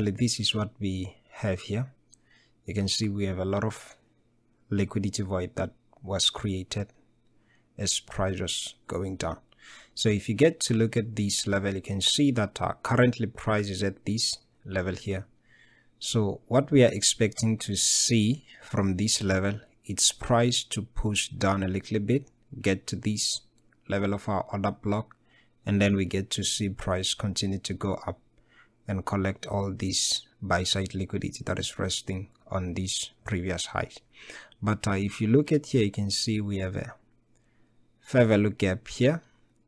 this is what we have here. You can see we have a lot of liquidity void that was created as price was going down. So if you get to look at this level, you can see that currently price is at this level here. So what we are expecting to see from this level, it's price to push down a little bit, get to this level of our order block, and then we get to see price continue to go up and collect all this buy side liquidity that is resting on these previous highs. But if you look at here, you can see we have a fair value gap here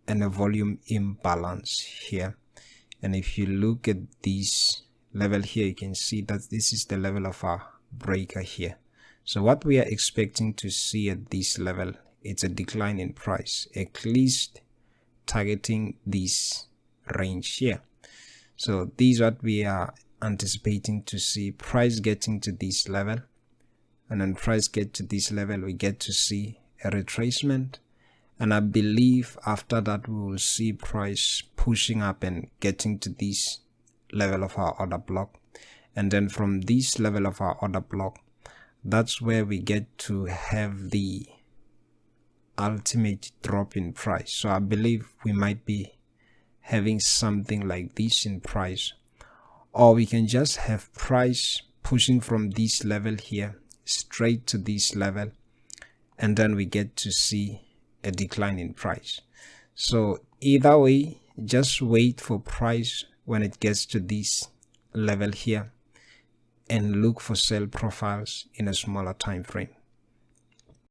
and a volume imbalance here. And if you look at this level here, you can see that this is the level of our breaker here. So what we are expecting to see at this level, it's a decline in price, at least targeting this range here. So this is what we are anticipating to see, price getting to this level, and then price get to this level, we get to see a retracement, and I believe after that we will see price pushing up and getting to this level of our order block. And then from this level of our order block, that's where we get to have the ultimate drop in price. So I believe we might be having something like this in price, or we can just have price pushing from this level here straight to this level, and then we get to see a decline in price. So either way, just wait for price when it gets to this level here and look for sell profiles in a smaller time frame.